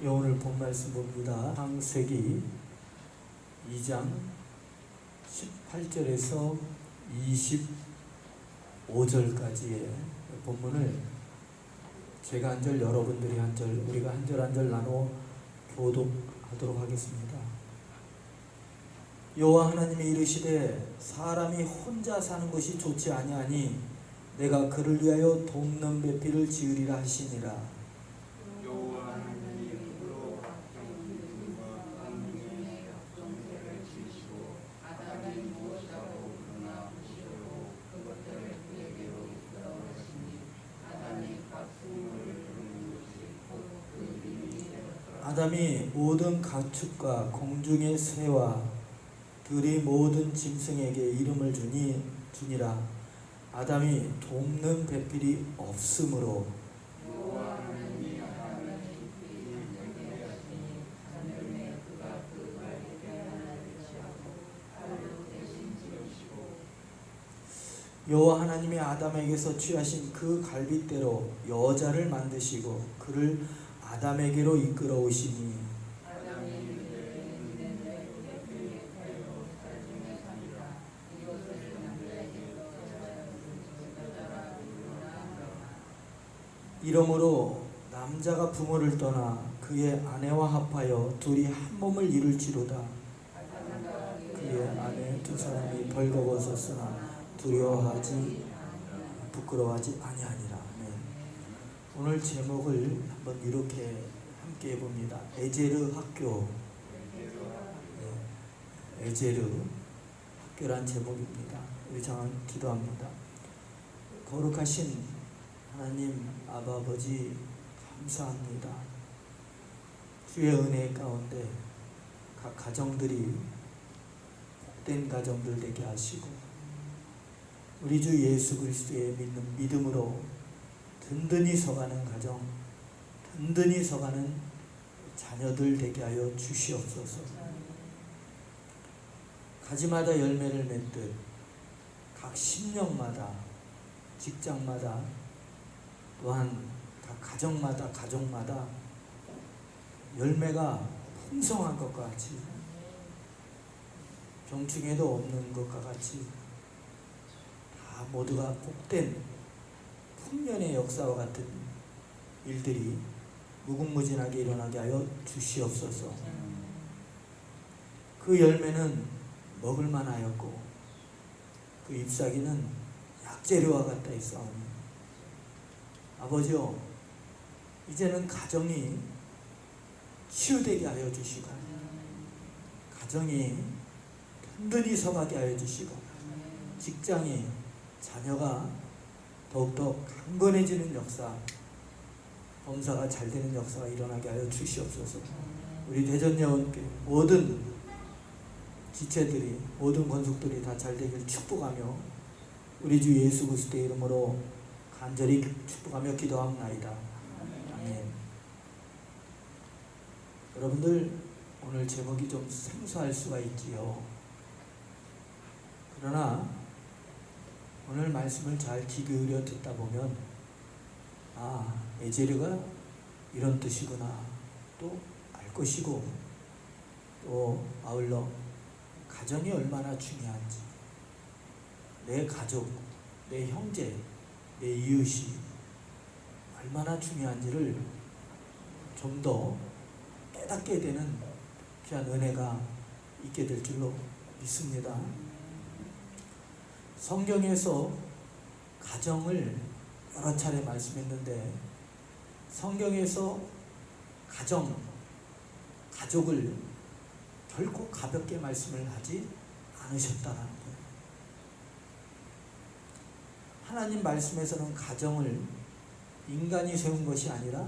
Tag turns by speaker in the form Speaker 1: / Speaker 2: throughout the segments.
Speaker 1: 오늘 본 말씀 봅니다. 창세기 2장 18절에서 25절까지의 본문을 제가 한 절, 여러분들이 한 절, 우리가 한 절 한 절 나눠 교독하도록 하겠습니다. 여호와 하나님이 이르시되 사람이 혼자 사는 것이 좋지 아니하니 내가 그를 위하여 돕는 배필을 지으리라 하시니라. 아담이 모든 가축과 공중의 새와 들의 모든 짐승에게 이름을 주니라. 아담이 돕는 배필이 없으므로 여호와 하나님이 아담에게서 취하신 그 갈빗대로 여자를 만드시고 그를 아담에게로 이끌어 오시니 이러므로 남자가 부모를 떠나 그의 아내와 합하여 둘이 한 몸을 이룰지로다. 그의 아내 두 사람이 벌거벗었으나 두려워하지 부끄러워하지 아니하니라. 오늘 제목을 한번 이렇게 함께 해봅니다. 에제르 학교. 에제르 학교란 제목입니다. 우리 장한 기도합니다. 거룩하신 하나님 아버지 감사합니다. 주의 은혜 가운데 각 가정들이 복된 가정들 되게 하시고 우리 주 예수 그리스도의 믿는 믿음으로 든든히 서가는 가정, 든든히 서가는 자녀들 되게 하여 주시옵소서. 가지마다 열매를 맺듯 각 심령마다, 직장마다, 또한 각 가정마다 열매가 풍성한 것과 같이 병충해도 없는 것과 같이 다 모두가 복된 풍년의 역사와 같은 일들이 무궁무진하게 일어나게 하여 주시옵소서. 그 열매는 먹을 만하였고 그 잎사귀는 약재료와 같다 했사오니 아버지여 이제는 가정이 치유되게 하여 주시고 가정이 든든히 서가게 하여 주시고 직장이 자녀가 더욱더 강건해지는 역사, 범사가 잘 되는 역사가 일어나게 하여 주시옵소서. 우리 대전여원교회 모든 지체들이, 모든 권속들이 다 잘 되길 축복하며 우리 주 예수 그리스도의 이름으로 간절히 축복하며 기도합나이다. 아멘. 여러분들 오늘 제목이 좀 생소할 수가 있지요. 그러나 오늘 말씀을 잘 귀 기울여 듣다 보면 에제르가 이런 뜻이구나 또 알 것이고 또 아울러 가정이 얼마나 중요한지 내 가족, 내 형제, 내 이웃이 얼마나 중요한지를 좀 더 깨닫게 되는 귀한 은혜가 있게 될 줄로 믿습니다. 성경에서 가정을 여러 차례 말씀했는데 성경에서 가족을 결코 가볍게 말씀을 하지 않으셨다는 거예요. 하나님 말씀에서는 가정을 인간이 세운 것이 아니라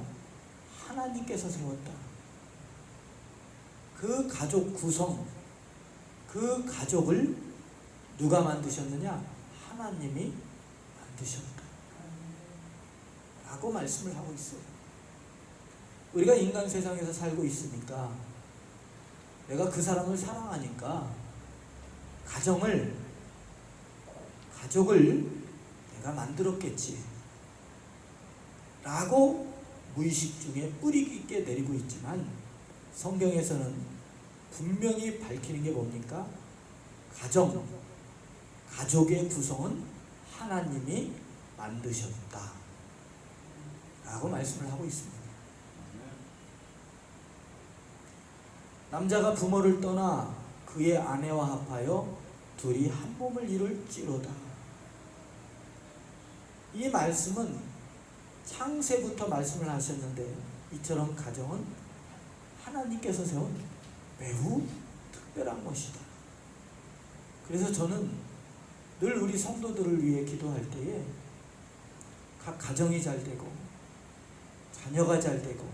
Speaker 1: 하나님께서 세웠다. 그 가족 구성, 그 가족을 누가 만드셨느냐? 하나님이 만드셨다 라고 말씀을 하고 있어요. 우리가 인간 세상에서 살고 있으니까 내가 그 사람을 사랑하니까 가족을 내가 만들었겠지 라고 무의식 중에 뿌리 깊게 내리고 있지만 성경에서는 분명히 밝히는 게 뭡니까? 가족의 구성은 하나님이 만드셨다 라고 말씀을 하고 있습니다. 남자가 부모를 떠나 그의 아내와 합하여 둘이 한 몸을 이룰지로다. 이 말씀은 창세부터 말씀을 하셨는데 이처럼 가정은 하나님께서 세운 매우 특별한 것이다. 그래서 저는 늘 우리 성도들을 위해 기도할 때에 각 가정이 잘 되고 자녀가 잘 되고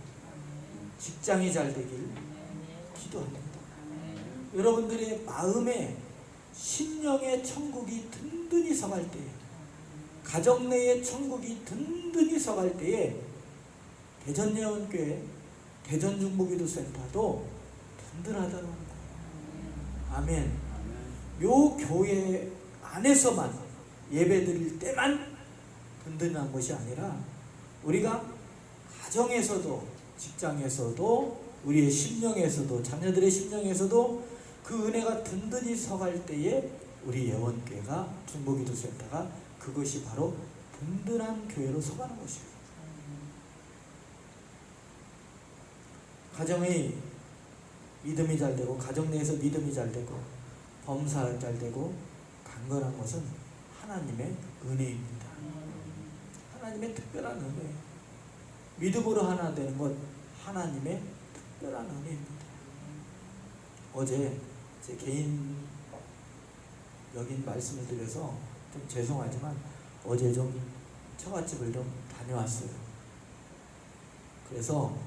Speaker 1: 직장이 잘 되길 기도합니다. 여러분들의 마음에 심령의 천국이 든든히 서갈 때에 가정 내의 천국이 든든히 서갈 때에 대전예언교회 대전중보기도센터도 든든하다는 거예요. 아멘. 요 교회 안에서만 예배드릴 때만 든든한 것이 아니라 우리가 가정에서도 직장에서도 우리의 심령에서도 자녀들의 심령에서도 그 은혜가 든든히 서갈 때에 우리 예원교회가 중보기도센터가 그것이 바로 든든한 교회로 서가는 것이에요. 가정의 믿음이 잘 되고 가정 내에서 믿음이 잘 되고 범사가 잘 되고 강건한 것은 하나님의 은혜입니다. 하나님의 특별한 은혜. 믿음으로 하나 되는 것 하나님의 특별한 은혜입니다. 어제 제 개인적인 말씀을 드려서 좀 죄송하지만 어제 좀 처갓집을 좀 다녀왔어요. 그래서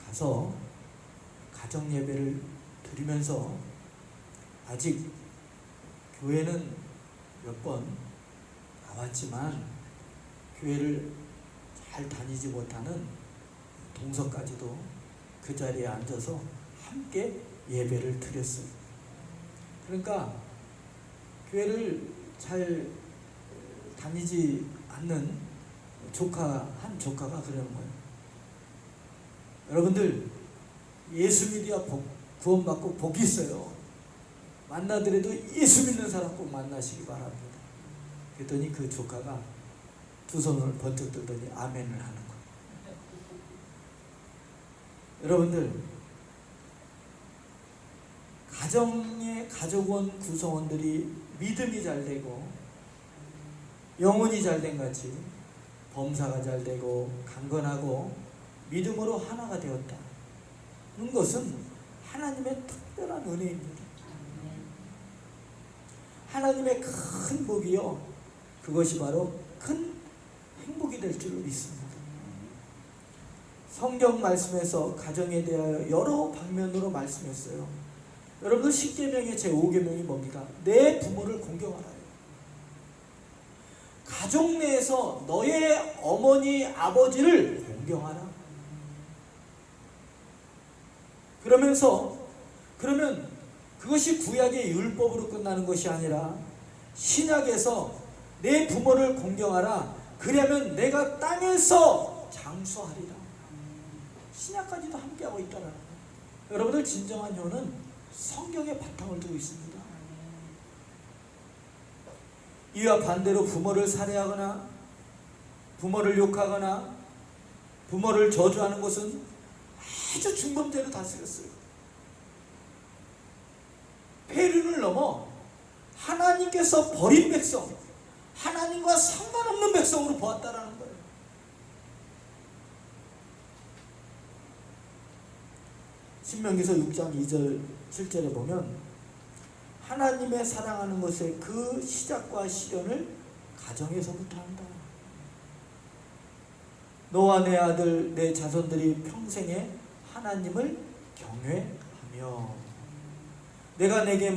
Speaker 1: 가서 가정 예배를 드리면서 아직 교회는 몇 번 나왔지만 교회를 잘 다니지 못하는 동서까지도 그 자리에 앉아서 함께 예배를 드렸어요. 그러니까 교회를 잘 다니지 않는 한 조카가 그러는 거예요. 여러분들 예수 믿어야 구원받고 복이 있어요. 만나더라도 예수 믿는 사람 꼭 만나시기 바랍니다. 그랬더니 그 조카가 두 손을 번쩍 들더니 아멘을 하는 거예요. 여러분들 가족원 구성원들이 믿음이 잘 되고 영혼이 잘 된 같이 범사가 잘 되고 강건하고 믿음으로 하나가 되었다는 것은 하나님의 특별한 은혜입니다. 하나님의 큰 복이요, 그것이 바로 큰 행복이 될 줄 믿습니다. 성경 말씀에서 가정에 대하여 여러 방면으로 말씀했어요. 여러분들 10계명의 제5계명이 뭡니까? 내 부모를 공경하라. 가족 내에서 너의 어머니 아버지를 공경하라. 그러면 그것이 구약의 율법으로 끝나는 것이 아니라 신약에서 내 부모를 공경하라. 그러면 내가 땅에서 장수하리라. 신약까지도 함께하고 있다는 거예요. 여러분들 진정한 효는 성경에 바탕을 두고 있습니다. 이와 반대로 부모를 살해하거나 부모를 욕하거나 부모를 저주하는 것은 아주 중범죄로 다스렸어요. 폐륜을 넘어 하나님께서 버린 백성, 하나님과 상관없는 백성으로 보았다라는 거예요. 신명기서 6장 2절 7절에 보면 하나님의 사랑하는 것의 그 시작과 실현을 가정에서부터 한다. 너와 내 아들 내 자손들이 평생에 하나님을 경외하며 내가 내게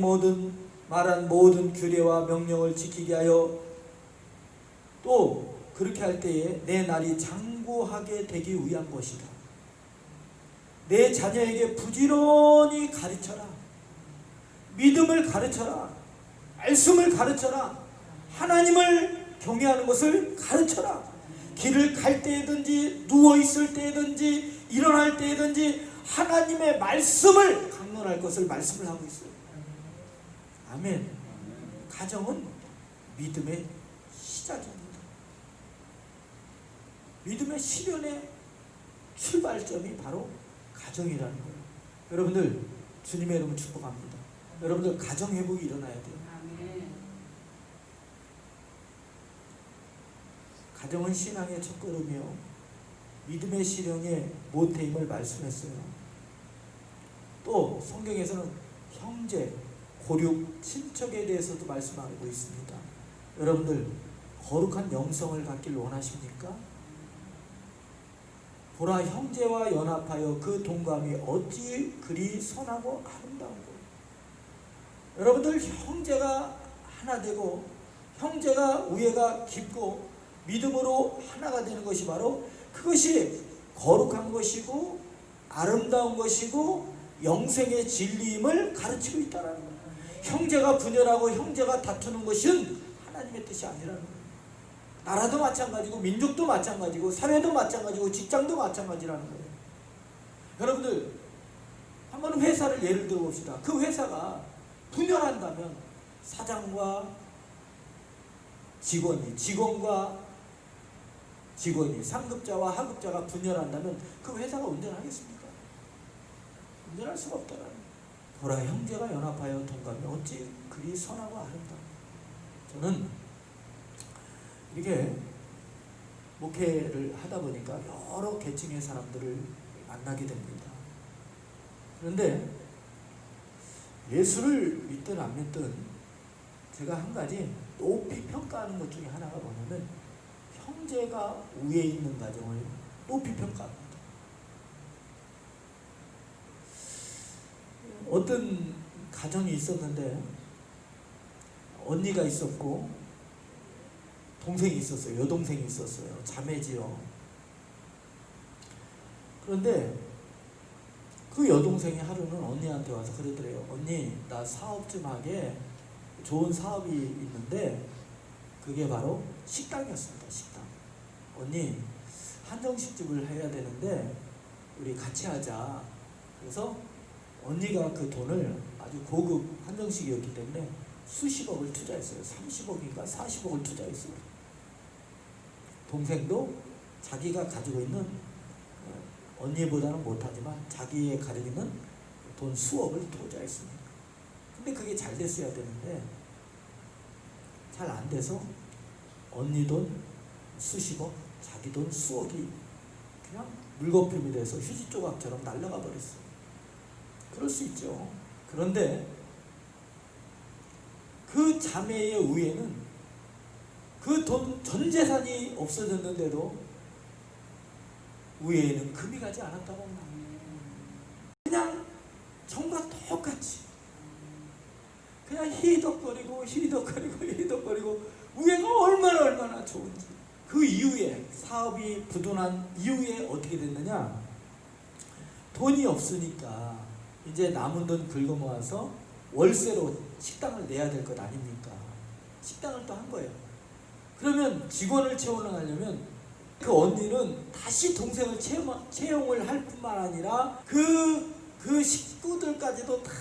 Speaker 1: 말한 모든 규례와 명령을 지키게 하여 또 그렇게 할 때에 내 날이 장구하게 되기 위한 것이다. 내 자녀에게 부지런히 가르쳐라. 믿음을 가르쳐라. 말씀을 가르쳐라. 하나님을 경외하는 것을 가르쳐라. 길을 갈 때든지 누워있을 때든지 일어날 때든지 하나님의 말씀을 강론할 것을 말씀을 하고 있어요. 아멘. 가정은 믿음의 시작입니다. 믿음의 실현의 출발점이 바로 가정이라는 거예요. 여러분들 주님의 이름으로 축복합니다. 여러분들 가정 회복이 일어나야 돼요. 가정은 신앙의 첫걸음이요 믿음의 실현의 모태임을 말씀했어요. 또 성경에서는 형제, 고륙, 친척에 대해서도 말씀하고 있습니다. 여러분들 거룩한 영성을 갖길 원하십니까? 보라 형제와 연합하여 그 동감이 어찌 그리 선하고 아름다운고. 여러분들 형제가 하나 되고 형제가 우애가 깊고 믿음으로 하나가 되는 것이 바로 그것이 거룩한 것이고 아름다운 것이고 영생의 진리임을 가르치고 있다는 거예요. 형제가 분열하고 형제가 다투는 것은 하나님의 뜻이 아니라는 거예요. 나라도 마찬가지고 민족도 마찬가지고 사회도 마찬가지고 직장도 마찬가지라는 거예요. 여러분들 한번 회사를 예를 들어 봅시다. 그 회사가 분열한다면 사장과 직원이, 직원과 직원이, 상급자와 하급자가 분열한다면 그 회사가 운전하겠습니까? 운전할 수가 없다라는 거예요. 보라 형제가 연합하여 동감이 어찌 그리 선하고 아름다워. 저는 이렇게 목회를 하다 보니까 여러 계층의 사람들을 만나게 됩니다. 그런데 예수를 믿든 안 믿든 제가 한 가지 높이 평가하는 것 중에 하나가 뭐냐면 형제가 우에 있는 가정을 높이 평가합니다. 어떤 가정이 있었는데 언니가 있었고 동생이 있었어요. 여동생이 있었어요. 자매지요. 그런데 그 여동생이 하루는 언니한테 와서 그러더래요. 언니, 나 사업 좀 하게 좋은 사업이 있는데 그게 바로 식당이었습니다. 식당. 언니, 한정식집을 해야 되는데 우리 같이 하자. 그래서 언니가 그 돈을 아주 고급 한정식이었기 때문에 수십억을 투자했어요. 30억인가 40억을 투자했어요. 동생도 자기가 가지고 있는 언니보다는 못하지만 자기의 가지고 있는 돈 수억을 투자했습니다. 근데 그게 잘 됐어야 되는데 잘 안 돼서 언니 돈 수십억, 자기 돈 수억이 그냥 물거품이 돼서 휴지 조각처럼 날아가 버렸어요. 그럴 수 있죠. 그런데 그 자매의 우애는 그 돈 전 재산이 없어졌는데도 우애에는 금이 가지 않았다고 합니다. 그냥 정과 똑같이 그냥 희덕거리고 우애가 얼마나 좋은지. 그 이후에 사업이 부도난 이후에 어떻게 됐느냐, 돈이 없으니까 이제 남은 돈 긁어 모아서 월세로 식당을 내야 될 것 아닙니까? 식당을 또 한 거예요. 그러면 직원을 채용하려면 그 언니는 다시 동생을 채용을 할 뿐만 아니라 그 식구들까지도 다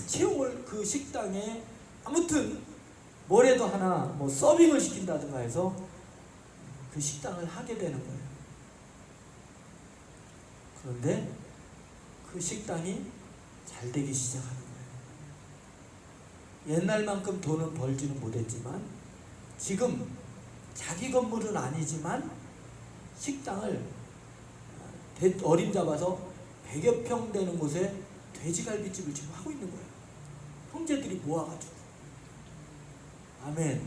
Speaker 1: 채용을 그 식당에 아무튼 뭐래도 하나 뭐 서빙을 시킨다든가 해서 그 식당을 하게 되는 거예요. 그런데 그 식당이 잘 되기 시작하는 거예요. 옛날만큼 돈은 벌지는 못했지만 지금 자기 건물은 아니지만 식당을 어림잡아서 100여 평 되는 곳에 돼지갈비집을 지금 하고 있는 거예요. 형제들이 모아가지고. 아멘.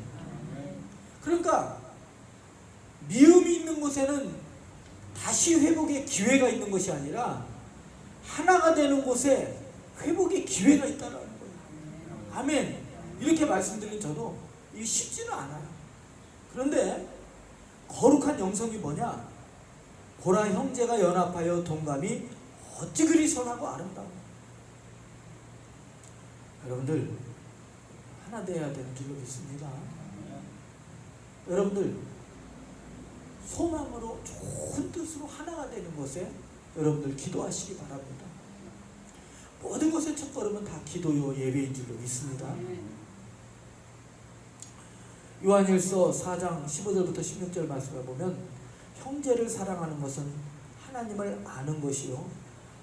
Speaker 1: 그러니까 미움이 있는 곳에는 다시 회복의 기회가 있는 것이 아니라 하나가 되는 곳에 회복의 기회가 있다는 거예요. 아멘. 이렇게 말씀드린 저도 이게 쉽지는 않아요. 그런데 거룩한 영성이 뭐냐? 보라 형제가 연합하여 동감이 어찌 그리 선하고 아름다워. 여러분들 하나 되어야 되는 줄로 믿습니다. 여러분들 소망으로 좋은 뜻으로 하나가 되는 것에 여러분들 기도하시기 바랍니다. 모든 것의 첫걸음은 다 기도요 예배인 줄로 믿습니다. 요한일서 4장 15절부터 16절 말씀을 보면 형제를 사랑하는 것은 하나님을 아는 것이요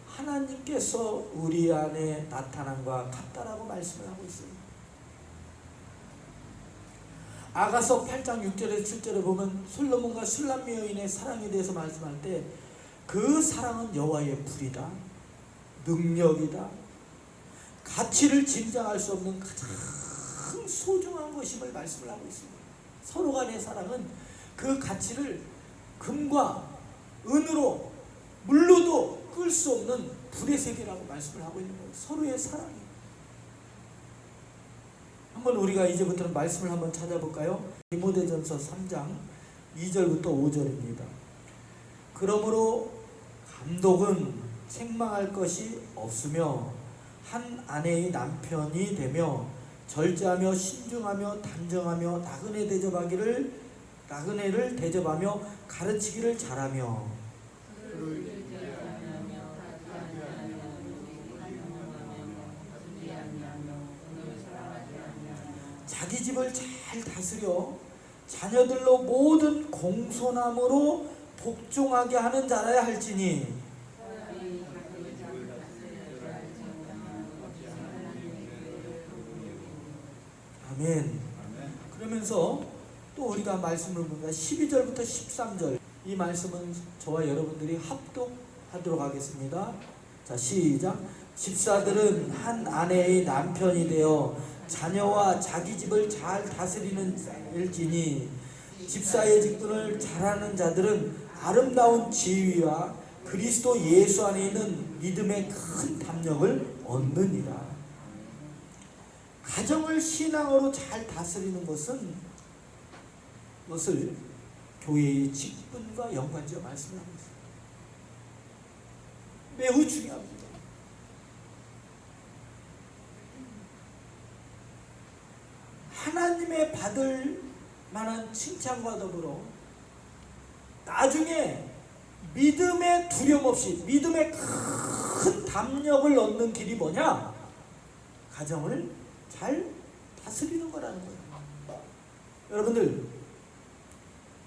Speaker 1: 하나님께서 우리 안에 나타남과 같다라고 말씀을 하고 있어요. 아가서 8장 6절에 7절에 보면 솔로몬과 슐람미 여인의 사랑에 대해서 말씀할 때 그 사랑은 여호와의 불이다, 능력이다, 가치를 짐작할 수 없는 가장 소중한 것임을 말씀을 하고 있습니다. 서로 간의 사랑은 그 가치를 금과 은으로 물로도 끌 수 없는 불의 세계라고 말씀을 하고 있는 거예요. 서로의 사랑이. 한번 우리가 이제부터는 말씀을 한번 찾아볼까요? 디모데전서 3장 2절부터 5절입니다. 그러므로 감독은 책망할 것이 없으며 한 아내의 남편이 되며 절제하며 신중하며 단정하며 나그네를 대접하며 가르치기를 잘하며 자기 집을 잘 다스려 자녀들로 모든 공손함으로 복종하게 하는 자라야 할지니 아멘. 그러면서 또 우리가 말씀을 보니까 12절부터 13절 이 말씀은 저와 여러분들이 합독하도록 하겠습니다. 자, 시작. 집사들은 한 아내의 남편이 되어 자녀와 자기 집을 잘 다스리는 일지니 집사의 직분을 잘하는 자들은 아름다운 지위와 그리스도 예수 안에 있는 믿음의 큰 담력을 얻느니라. 가정을 신앙으로 잘 다스리는 것을 교회의 직분과 연관지어 말씀을 하고 있습니다. 매우 중요합니다. 하나님의 받을 만한 칭찬과 더불어 나중에 믿음의 두려움 없이 믿음의 큰 담력을 얻는 길이 뭐냐? 가정을 잘 다스리는 거라는 거예요. 여러분들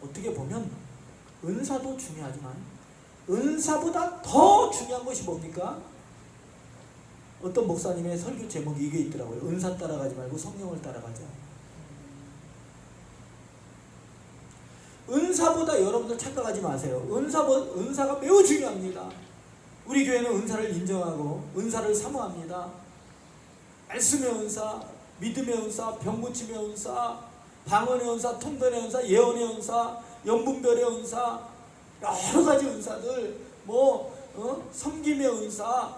Speaker 1: 어떻게 보면 은사도 중요하지만 은사보다 더 중요한 것이 뭡니까? 어떤 목사님의 설교 제목이 이게 있더라고요. 은사 따라가지 말고 성령을 따라가자. 은사보다 여러분들 착각하지 마세요. 은사가 매우 중요합니다. 우리 교회는 은사를 인정하고 은사를 사모합니다. 말씀의 은사, 믿음의 은사, 병고침의 은사, 방언의 은사, 통변의 은사, 예언의 은사, 연분별의 은사, 여러 가지 은사들, 섬김의 은사,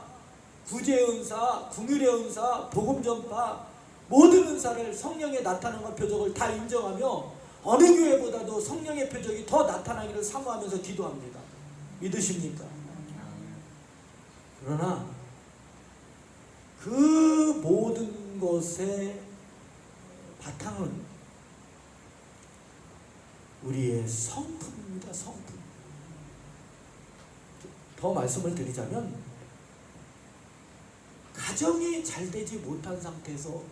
Speaker 1: 구제의 은사, 궁율의 은사, 복음 전파, 모든 은사를 성령의 나타남과 표적을 다 인정하며 어느 교회보다도 성령의 표적이 더 나타나기를 사모하면서 기도합니다. 믿으십니까? 그러나 그 모든 것의 바탕은 우리의 성품입니다. 성품. 더 말씀을 드리자면 가정이 잘 되지 못한 상태에서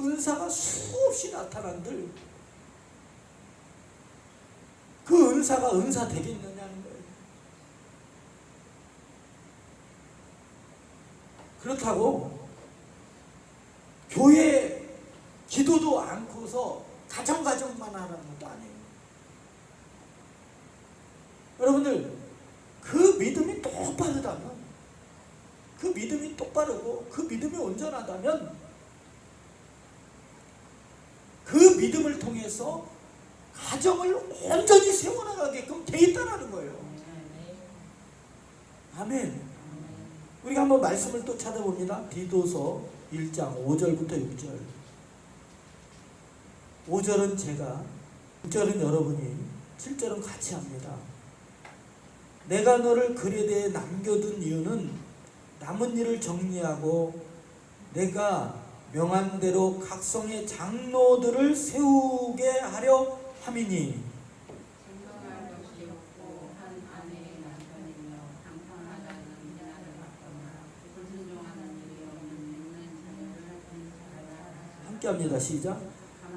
Speaker 1: 은사가 수없이 나타난들 그 은사가 은사 되겠느냐는 거예요. 그렇다고 교회 기도도 않고서 가정만 하는 것도 아니에요. 여러분들 그 믿음이 똑바르다면, 그 믿음이 똑바르고 그 믿음이 온전하다면 그 믿음을 통해서 가정을 온전히 세워나가게끔 돼 있다는 거예요. 아멘. 우리가 한번 말씀을 또 찾아봅니다. 디도서 1장 5절부터 6절. 5절은 제가, 6절은 여러분이, 7절은 같이 합니다. 내가 너를 그레데에 남겨둔 이유는 남은 일을 정리하고 내가 명한 대로 각성의 장로들을 세우게 하려 함이니 함께 합니다. 시작.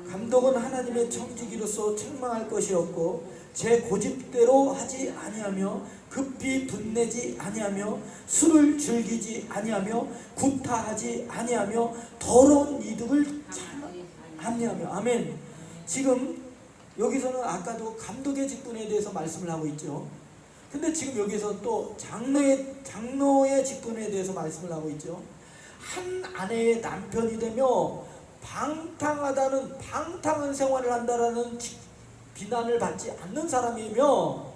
Speaker 1: 감독은 하나님의 청지기로서 책망할 것이 없고 제 고집대로 하지 아니하며 급히 분내지 아니하며 술을 즐기지 아니하며 구타하지 아니하며 더러운 이득을 합리하며. 아멘. 지금 여기서는 아까도 감독의 직분에 대해서 말씀을 하고 있죠. 근데 지금 여기서 또 장로의 직분에 대해서 말씀을 하고 있죠. 한 아내의 남편이 되며 방탕한 생활을 한다라는 비난을 받지 않는 사람이며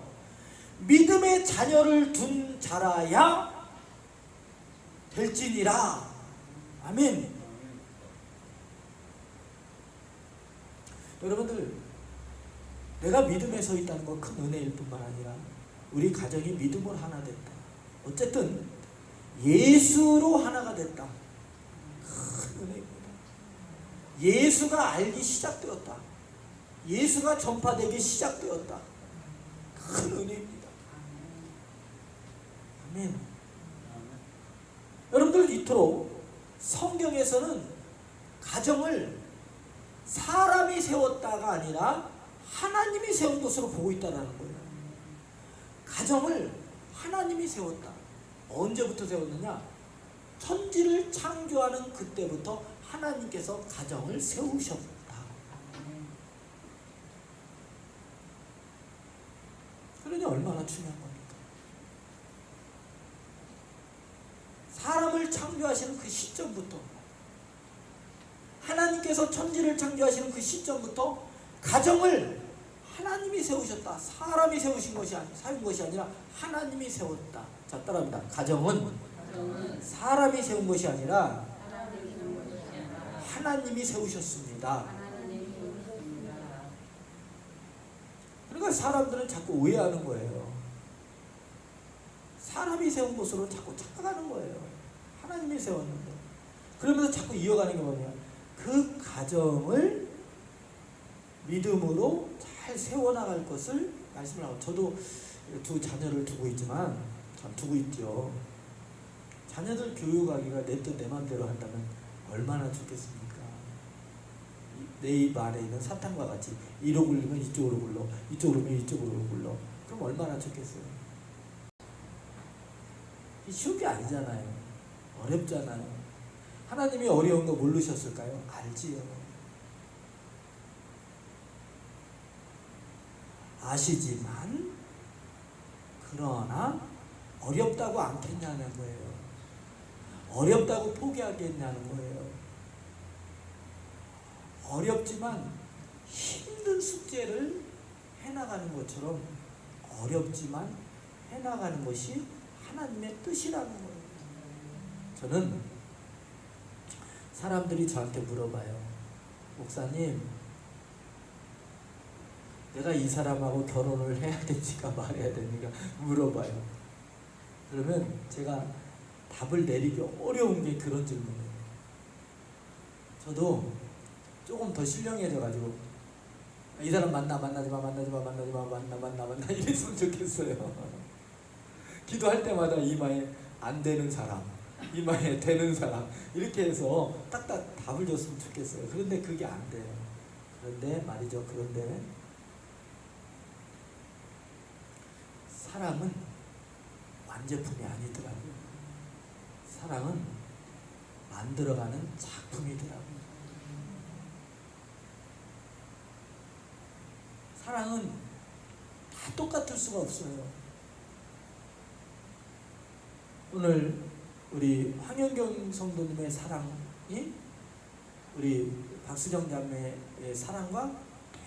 Speaker 1: 믿음의 자녀를 둔 자라야 될지니라. 아멘. 여러분들, 내가 믿음에 서 있다는 건 큰 은혜일 뿐만 아니라 우리 가정이 믿음으로 하나 됐다. 어쨌든 예수로 하나가 됐다. 큰 은혜입니다. 예수가 알기 시작되었다. 예수가 전파되기 시작되었다. 큰 은혜입니다. 아멘. 여러분들, 이토록 성경에서는 가정을 사람이 세웠다가 아니라 하나님이 세운 것으로 보고 있다는 거예요. 가정을 하나님이 세웠다. 언제부터 세웠느냐? 천지를 창조하는 그때부터 하나님께서 가정을 세우셨다. 그러니 얼마나 중요한 겁니까? 사람을 창조하시는 그 시점부터, 하나님께서 천지를 창조하시는 그 시점부터 가정을 하나님이 세우셨다. 사람이 세우신 것이 아니라 하나님이 세웠다. 자, 따라합니다. 가정은 사람이 세운 것이 아니라 하나님이 세우셨습니다. 그러니까 사람들은 자꾸 오해하는 거예요. 사람이 세운 것으로 자꾸 착각하는 거예요. 하나님이 세웠는데. 그러면서 자꾸 이어가는 게 뭐냐? 그 가정을 믿음으로 잘 세워나갈 것을 말씀을 하고, 저도 두 자녀를 두고 있지만, 두고 있죠. 자녀들 교육하기가 내 뜻 내 맘대로 한다면 얼마나 좋겠습니까? 내 입 안에 있는 사탄과 같이 이로 굴리면 이쪽으로 굴러, 이쪽으로 굴리면 이쪽으로 굴러. 그럼 얼마나 좋겠어요? 쉬운 게 아니잖아요. 어렵잖아요. 하나님이 어려운 거 모르셨을까요? 알지요. 아시지만 그러나 어렵다고 않겠냐는 거예요. 어렵다고 포기하겠냐는 거예요. 어렵지만 힘든 숙제를 해나가는 것처럼 어렵지만 해나가는 것이 하나님의 뜻이라는 거예요. 저는 사람들이 저한테 물어봐요. 목사님, 내가 이 사람하고 결혼을 해야 됩니까 말해야 됩니까 물어봐요. 그러면 제가 답을 내리기 어려운 게 그런 질문이에요. 저도 조금 더 신령해져가지고 이 사람 만나지마 이랬으면 좋겠어요. 기도할 때마다 이마에 안 되는 사람, 이마에 되는 사람 이렇게 해서 딱딱 답을 줬으면 좋겠어요. 그런데 그게 안 돼요. 그런데 말이죠. 그런데 사랑은 완제품이 아니더라고요. 사랑은 만들어가는 작품이더라고요. 사랑은 다 똑같을 수가 없어요. 오늘 우리 황현경 성도님의 사랑이 우리 박수정 자매의 사랑과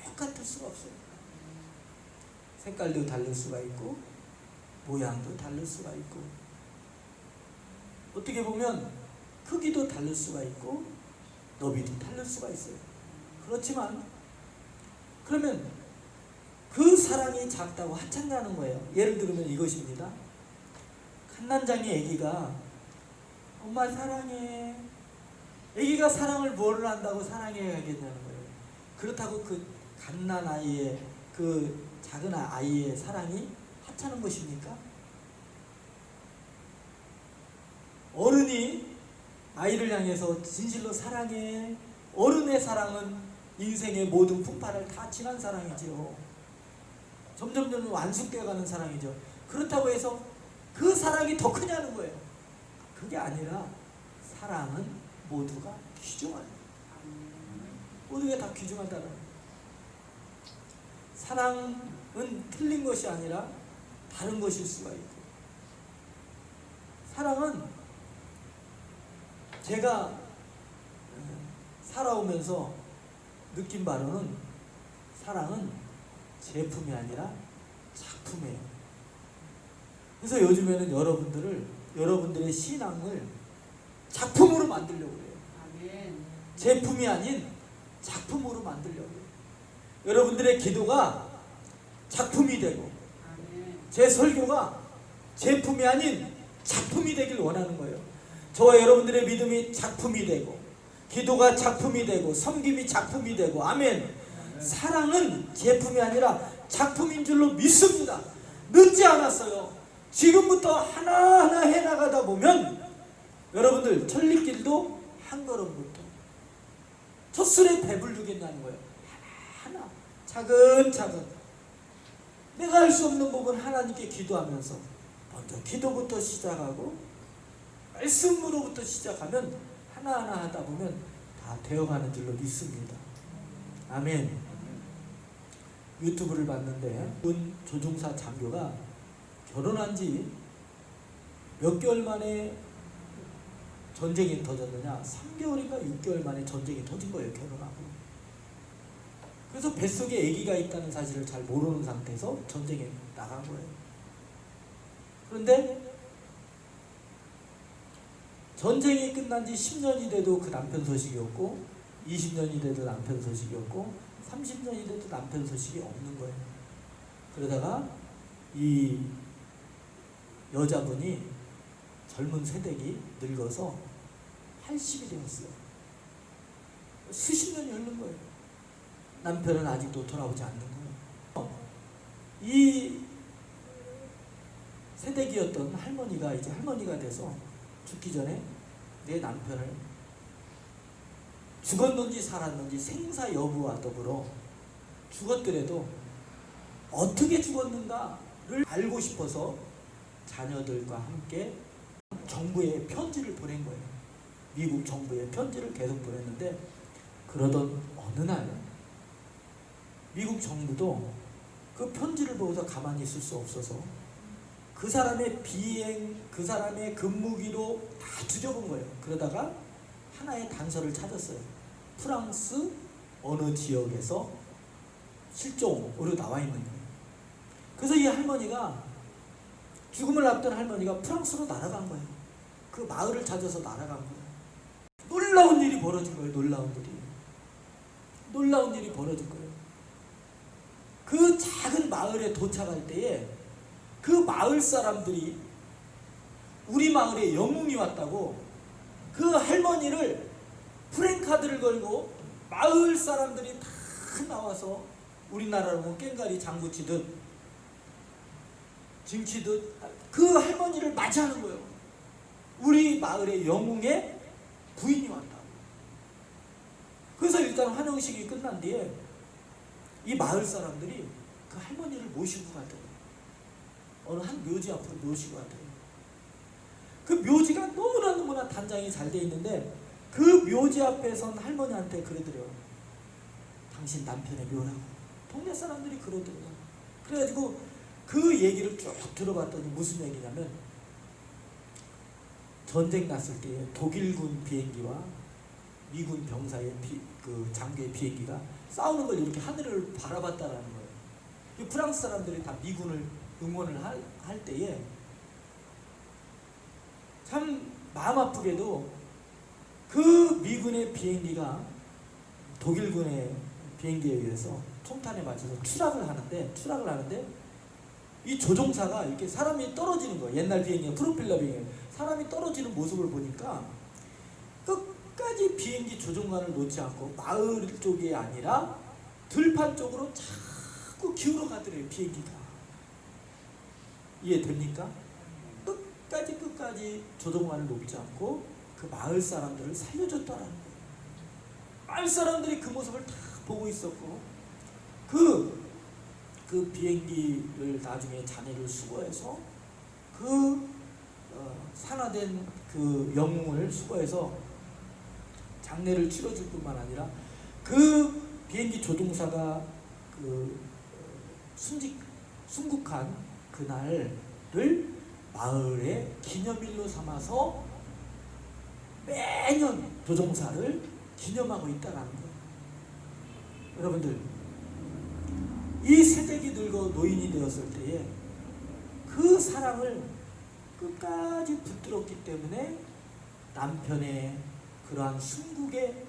Speaker 1: 똑같을 수가 없어요. 색깔도 다를 수가 있고 모양도 다를 수가 있고 어떻게 보면 크기도 다를 수가 있고 너비도 다를 수가 있어요. 그렇지만 그러면 그 사랑이 작다고 하찮다는 거예요. 예를 들면 이것입니다. 갓난장이 아기가 엄마 사랑해. 아기가 사랑을 뭐를 한다고 사랑해야겠냐는 거예요. 그렇다고 그 갓난 아이의 그 작은 아이의 사랑이 하찮은 것입니까? 어른이 아이를 향해서 진실로 사랑해 어른의 사랑은 인생의 모든 풍파를 다 지난 사랑이지요. 점점 완숙되어가는 사랑이죠. 그렇다고 해서 그 사랑이 더 크냐는 거예요. 그게 아니라 사랑은 모두가 귀중하다. 모두가 다 귀중하다는 거예요. 사랑은 틀린 것이 아니라 다른 것일 수가 있고, 사랑은 제가 살아오면서 느낀 바로는 사랑은 제품이 아니라 작품이에요. 그래서 요즘에는 여러분들의 신앙을 작품으로 만들려고 해요. 제품이 아닌 작품으로 만들려고 해요. 여러분들의 기도가 작품이 되고, 제 설교가 제품이 아닌 작품이 되길 원하는 거예요. 저와 여러분들의 믿음이 작품이 되고, 기도가 작품이 되고, 섬김이 작품이 되고, 아멘. 사랑은 제품이 아니라 작품인 줄로 믿습니다. 늦지 않았어요. 지금부터 하나하나 해나가다 보면 여러분들 천리길도 한 걸음부터 첫술에 배부르겠다는 거예요. 하나하나 차근차근 내가 할 수 없는 부분 하나님께 기도하면서 먼저 기도부터 시작하고 말씀으로부터 시작하면 하나하나 하다 보면 다 되어가는 줄로 믿습니다. 아멘. 유튜브를 봤는데 조종사 장교가 결혼한 지 몇 개월 만에 전쟁이 터졌느냐, 3개월인가 6개월 만에 전쟁이 터진 거예요. 결혼하고. 그래서 뱃속에 아기가 있다는 사실을 잘 모르는 상태에서 전쟁에 나간 거예요. 그런데 전쟁이 끝난 지 10년이 돼도 그 남편 소식이 없고, 20년이 돼도 남편 소식이 없고, 30년이 돼도 남편 소식이 없는 거예요. 그러다가 이 여자분이 젊은 새댁이 늙어서 80이 되었어요. 수십 년이 흐른 거예요. 남편은 아직도 돌아오지 않는 거예요. 이 새댁이었던 할머니가 이제 할머니가 돼서 죽기 전에 내 남편을 죽었는지 살았는지 생사 여부와 더불어 죽었더라도 어떻게 죽었는가를 알고 싶어서 자녀들과 함께 정부에 편지를 보낸 거예요. 미국 정부에 편지를 계속 보냈는데, 그러던 어느 날 미국 정부도 그 편지를 보고서 가만히 있을 수 없어서 그 사람의 그 사람의 근무기로 다 뒤져본 거예요. 그러다가 하나의 단서를 찾았어요. 프랑스 어느 지역에서 실종으로 나와 있는 거예요. 그래서 이 할머니가, 죽음을 앞둔 할머니가 프랑스로 날아간 거예요. 그 마을을 찾아서 날아간 거예요. 놀라운 일이 벌어진 거예요. 놀라운 일이 벌어진 거예요. 그 작은 마을에 도착할 때에 그 마을 사람들이 우리 마을에 영웅이 왔다고 그 할머니를 프랜카드를 걸고 마을 사람들이 다 나와서 우리나라로 꽹가리 장구치듯 짐치듯 그 할머니를 맞이하는 거예요. 우리 마을의 영웅의 부인이 왔다고. 그래서 일단 환영식이 끝난 뒤에 이 마을 사람들이 그 할머니를 모시고 가더라고요. 어느 한 묘지 앞으로 모시고 가더라고요. 그 묘지가 너무나 단장이 잘 돼 있는데 그 묘지 앞에 선 할머니한테 그러더래요. 당신 남편의 묘라고. 동네 사람들이 그러더래요. 그래가지고 그 얘기를 쭉 들어봤더니 무슨 얘기냐면, 전쟁 났을 때 독일군 비행기와 미군 병사의 그 장교의 비행기가 싸우는 걸 이렇게 하늘을 바라봤다라는 거예요. 프랑스 사람들이 다 미군을 응원을 할 때에 참 마음 아프게도 그 미군의 비행기가 독일군의 비행기에 의해서 총탄에 맞춰서 추락을 하는데 이 조종사가 이렇게 사람이 떨어지는 거예요. 옛날 비행기 프로펠러 비행기 사람이 떨어지는 모습을 보니까 끝까지 비행기 조종관을 놓지 않고 마을 쪽이 아니라 들판 쪽으로 자꾸 기울어 가더래요. 비행기가. 이해됩니까? 끝까지 조종관을 놓지 않고 그 마을 사람들을 살려줬다라는 거예요. 마을 사람들이 그 모습을 다 보고 있었고 그 비행기를 나중에 자네를 수거해서 산화된 그 영웅을 수거해서 장례를 치러줄 뿐만 아니라 그 비행기 조종사가 순국한 그날을 마을의 기념일로 삼아서 매년 조종사를 기념하고 있다는 거예요. 여러분들, 이 세대기 늙어 노인이 되었을 때에 그 사랑을 끝까지 붙들었기 때문에 남편의 그러한 순국의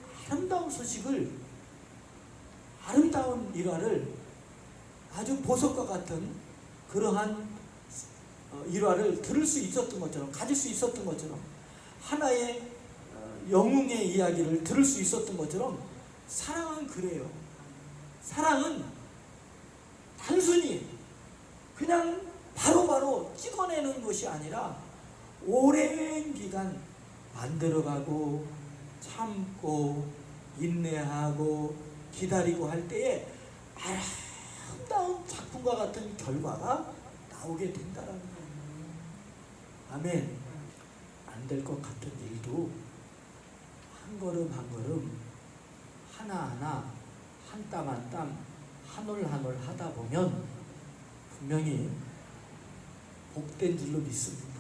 Speaker 1: 아름다운 일화를 아주 보석과 같은 그러한 일화를 들을 수 있었던 것처럼, 가질 수 있었던 것처럼, 하나의 영웅의 이야기를 들을 수 있었던 것처럼, 사랑은 그래요. 사랑은 단순히 그냥 바로바로 찍어내는 것이 아니라 오랜 기간 만들어가고 참고 인내하고 기다리고 할 때에 아름다운 작품과 같은 결과가 나오게 된다라는 거예요. 아멘. 안 될 것 같은 일도 한 걸음 한 걸음, 하나하나, 한 땀 한 땀, 한 올 한 올 하다 보면 분명히 복된 줄로 믿습니다.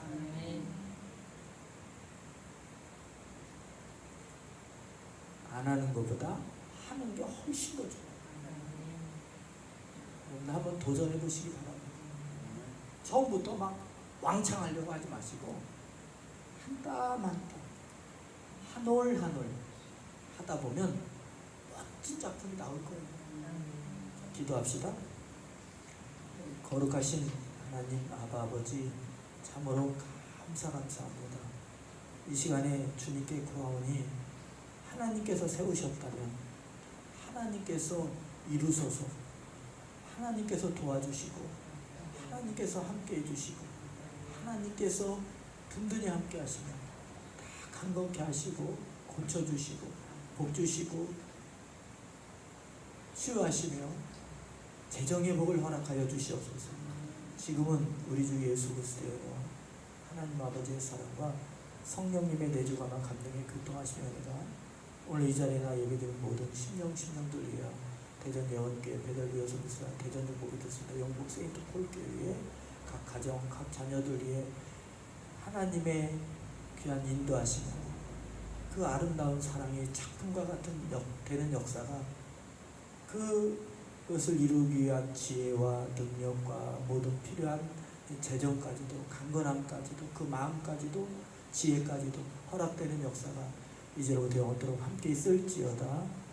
Speaker 1: 안 하는 것보다 하는 게 훨씬 더 좋아요. 한번 도전해 보시기 바랍니다. 처음부터 막 왕창 하려고 하지 마시고 한 땀 한 땀, 한 올 한 올 하다 보면 멋진 작품이 나올 거예요. 기도합시다. 거룩하신 하나님 아버지, 참으로 감사합니다. 이 시간에 주님께 구하오니 하나님께서 세우셨다면 하나님께서 이루소서, 하나님께서 도와주시고 하나님께서 함께 해주시고 하나님께서 든든히 함께 하시며 다 강건케 하시고 고쳐주시고 복주시고 치유하시며 재정의 복을 허락하여 주시옵소서. 지금은 우리 주 예수 그리스도의 은혜와 하나님 아버지의 사랑과 성령님의 내주감한 감동에 교통하시며니까 오늘 이 자리나 예배드린 모든 심령들 위하여 대전 예원교회 배달비 여성교사 대전 육복이 됐습니다. 영국 세인트 폴교회에 각 가정, 각 자녀들 위해 하나님의 귀한 인도하시고 그 아름다운 사랑이 작품과 같은 되는 역사가 그것을 이루기 위한 지혜와 능력과 모든 필요한 재정까지도 강건함까지도 그 마음까지도 지혜까지도 허락되는 역사가 이제로부터 영원토록 함께 있을지어다.